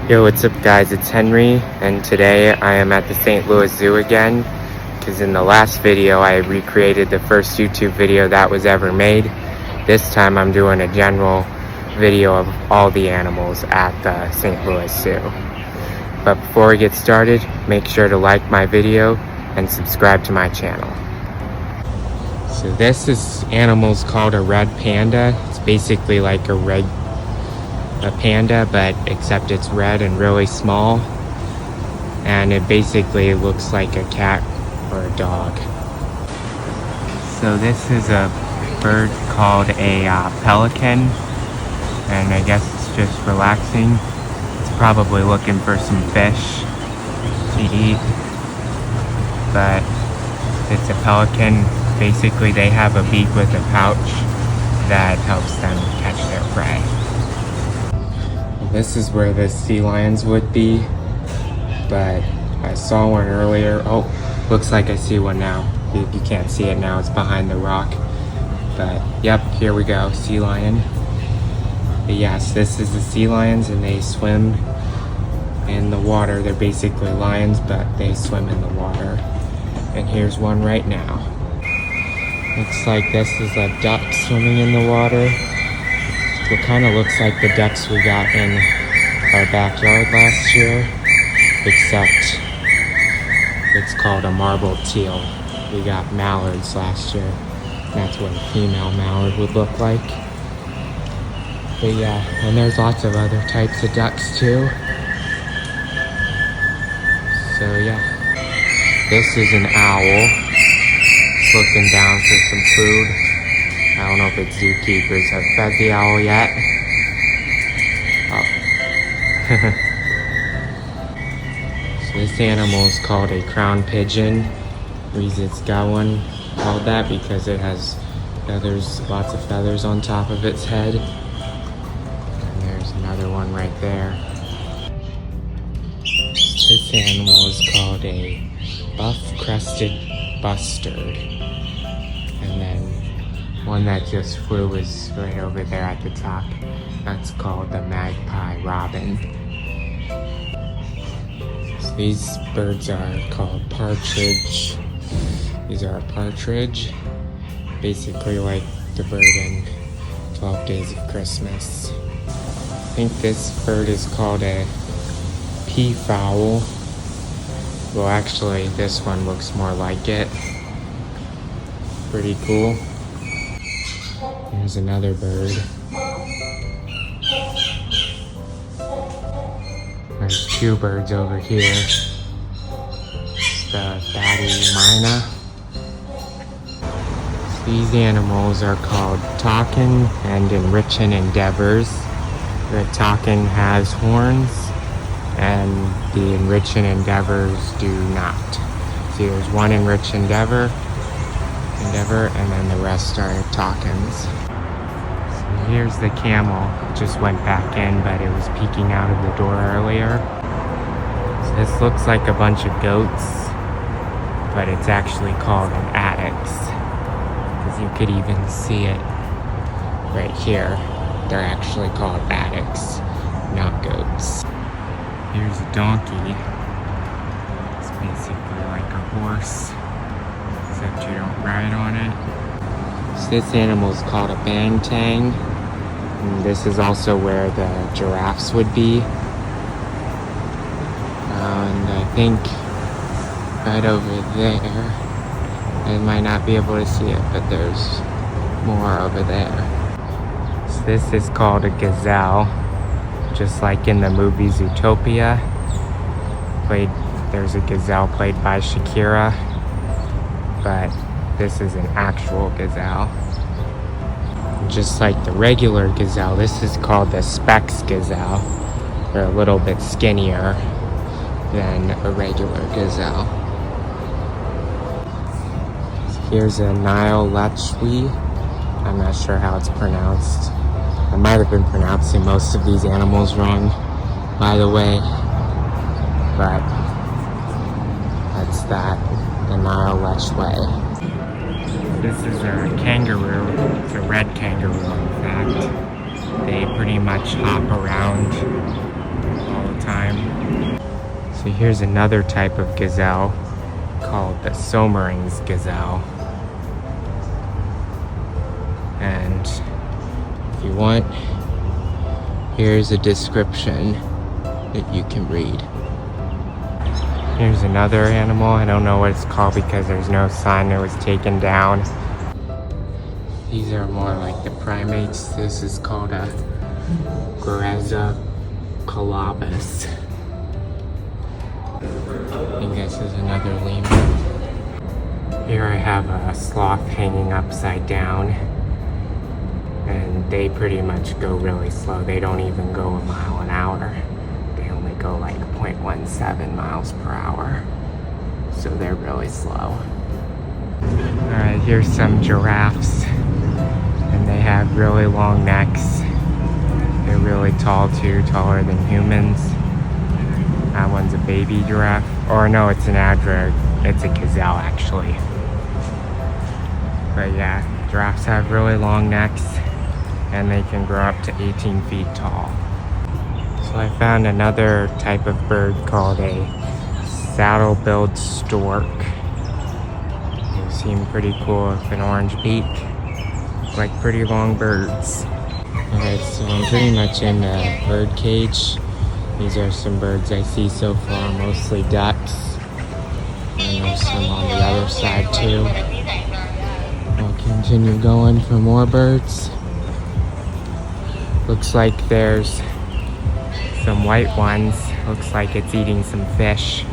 Yo, what's up guys, it's Henry, and today I am at the St. Louis Zoo again, because in the last video I recreated the first YouTube video that was ever made. This time I'm doing a general video of all the animals at the St. Louis Zoo. But before we get started, make sure to like my video and subscribe to my channel. So this is animals called a red panda. It's basically like a panda, but except it's red and really small, and it basically looks like a cat or a dog. So this is a bird called a pelican, and I guess it's just relaxing. It's probably looking for some fish to eat, but it's a pelican. Basically they have a beak with a pouch that helps them catch their prey. This is where the sea lions would be, but I saw one earlier. Oh, looks like I see one now. You can't see it now, it's behind the rock. But yep, here we go, sea lion. But yes, this is the sea lions, and they swim in the water. They're basically lions, but they swim in the water. And here's one right now. Looks like this is a duck swimming in the water. It kind of looks like the ducks we got in our backyard last year, except it's called a marbled teal. We got mallards last year. That's what a female mallard would look like. But yeah, and there's lots of other types of ducks too. So yeah, this is an owl. It's looking down for some food. I don't know if its zookeepers have fed the owl yet. Oh. So this animal is called a crown pigeon. The reason it's got one called that because it has feathers, lots of feathers on top of its head. And there's another one right there. This animal is called a buff-crested bustard. And then one that just flew was right over there at the top. That's called the magpie robin. So these birds are called partridge. These are a partridge, basically like the bird in 12 Days of Christmas. I think this bird is called a peafowl. Well, actually, this one looks more like it. Pretty cool. Here's another bird. There's two birds over here. It's the batty myna. These animals are called takin and enriching endeavors. The takin has horns, and the enriching endeavors do not. See, there's one enriched endeavor, and then the rest are takins. So here's the camel. It just went back in, but it was peeking out of the door earlier. So this looks like a bunch of goats, but it's actually called an addax, because you could even see it right here. They're actually called addax, not goats. Here's a donkey. It's basically like a horse, except you don't ride on it. So this animal is called a bangtang. And this is also where the giraffes would be. And I think right over there, I might not be able to see it, but there's more over there. So this is called a gazelle, just like in the movie Zootopia. There's a gazelle played by Shakira, but this is an actual gazelle. Just like the regular gazelle, this is called the Specs gazelle. They're a little bit skinnier than a regular gazelle. Here's a Nile lechwe. I'm not sure how it's pronounced. I might have been pronouncing most of these animals wrong, by the way, but that's that, the Nile lechwe. This is a kangaroo. It's a red kangaroo, in fact. They pretty much hop around all the time. So here's another type of gazelle called the Soemmerring's gazelle. And if you want, here's a description that you can read. Here's another animal. I don't know what it's called because there's no sign. It was taken down. These are more like the primates. This is called a Greza colobus. I think this is another lemur. Here I have a sloth hanging upside down. And they pretty much go really slow. They don't even go a mile an hour. They only go like 0.17 miles per hour. So they're really slow. Alright, here's some giraffes. And they have really long necks. They're really tall too, taller than humans. That one's a baby giraffe. Or no, it's an adler. It's a gazelle actually. But yeah, giraffes have really long necks. And they can grow up to 18 feet tall. So I found another type of bird called a saddle-billed stork. They seem pretty cool with an orange beak, like pretty long birds. Alright, so I'm pretty much in the bird cage. These are some birds I see so far, mostly ducks. And there's some on the other side too. I'll continue going for more birds. Looks like there's some white ones. Looks like it's eating some fish.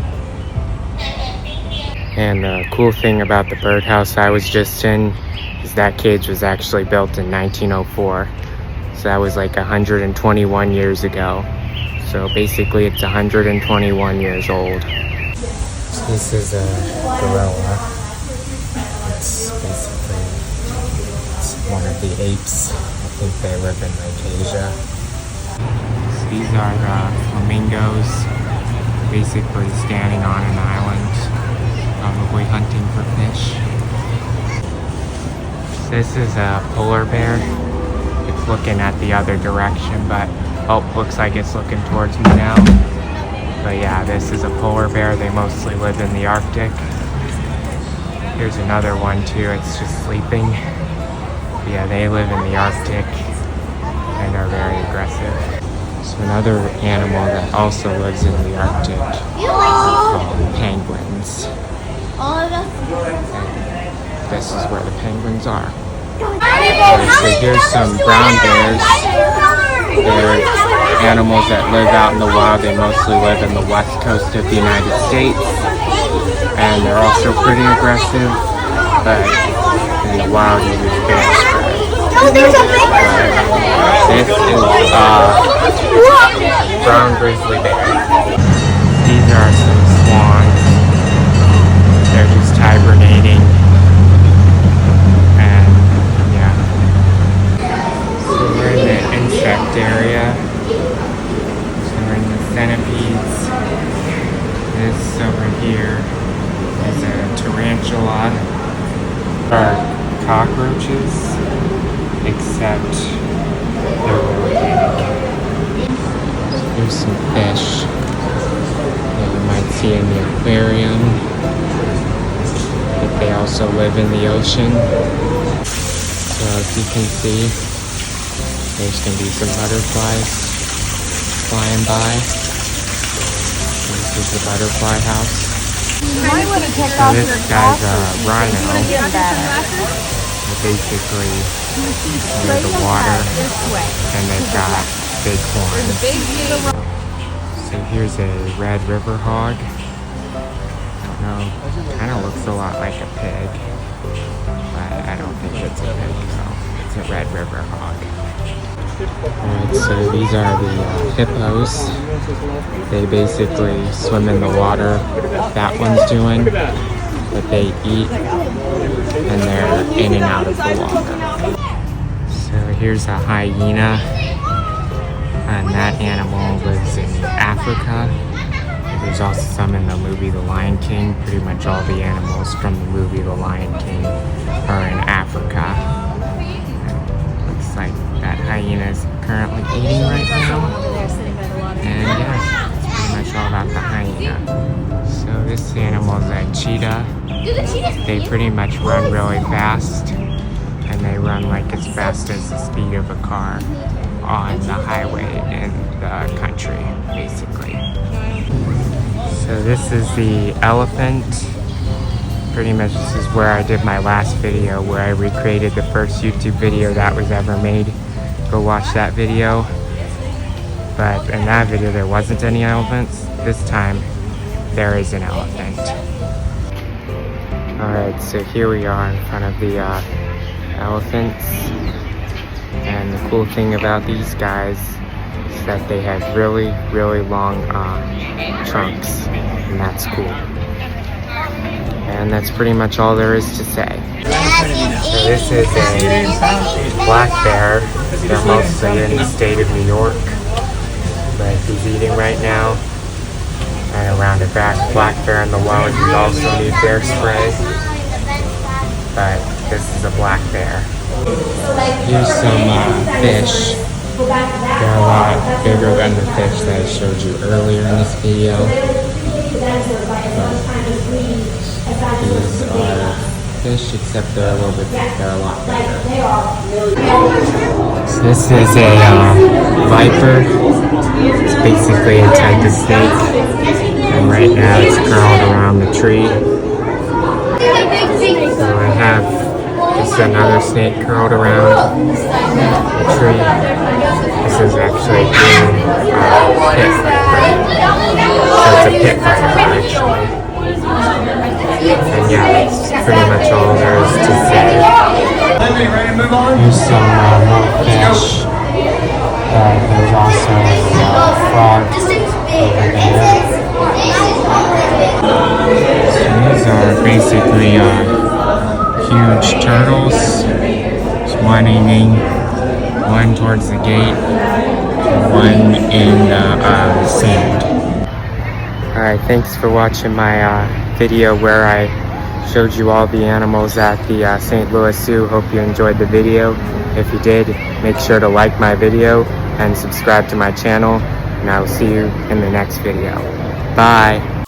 And the cool thing about the birdhouse I was just in is that cage was actually built in 1904. So that was like 121 years ago. So basically it's 121 years old. So this is a gorilla. It's basically one of the apes. I think they live in like Asia. So these are flamingos, basically standing on an island, probably hunting for fish. This is a polar bear. It's looking at the other direction, but looks like it's looking towards me now. But yeah, this is a polar bear. They mostly live in the Arctic. Here's another one too. It's just sleeping. Yeah, they live in the Arctic and are very aggressive. So another animal that also lives in the Arctic is called penguins. And this is where the penguins are. So here's some brown bears. They're animals that live out in the wild. They mostly live in the west coast of the United States. And they're also pretty aggressive, but in the wild you use bear spray. This is brown grizzly bear. These are some swans. They're just hibernating. And yeah. So we're in the insect area. So we're in the centipedes. This over here is a tarantula. Are cockroaches, except they're really big. So here's some fish that you might see in the aquarium. But they also live in the ocean. So as you can see, there's going to be some butterflies flying by. This is the butterfly house. So this guy's a rhino. They're basically near the water, and they've got big horns. So here's a red river hog. I don't know, kind of looks a lot like a pig, but I don't think it's a pig, so it's a red river hog. Alright, so these are the hippos. They basically swim in the water, that one's doing, but they eat and they're in and out of the water. So here's a hyena, and that animal lives in Africa. There's also some in the movie The Lion King. Pretty much all the animals from the movie The Lion King are in Africa. And looks like that hyena is currently eating right now. And yeah, it's This animal's a cheetah. They pretty much run really fast, and they run like as fast as the speed of a car on the highway in the country, basically. So this is the elephant. Pretty much this is where I did my last video, where I recreated the first YouTube video that was ever made. Go watch that video. But in that video there wasn't any elephants. This time there is an elephant. Alright, so here we are in front of the elephants. And the cool thing about these guys is that they have really, really long trunks. And that's cool. And that's pretty much all there is to say. So this is a black bear. They're mostly in the state of New York. But he's eating right now. And around the back, black bear in the wild, you also need bear spray. But this is a black bear. Here's some fish. They're a lot bigger than the fish that I showed you earlier in this video. These are fish, except they're a lot bigger. So this is a viper. It's basically a type of snake, and right now it's curled around the tree. So I have just another snake curled around the tree. This is actually a green pit viper. So it's a pit viper, actually. And yeah, that's pretty much all there is to say. Here's some more fish. There's also a frog over there. So these are basically huge turtles. There's one eating, one towards the gate, one in the sand. Alright, thanks for watching my video where I showed you all the animals at the St. Louis Zoo. Hope you enjoyed the video. If you did, make sure to like my video and subscribe to my channel, and I will see you in the next video. Bye!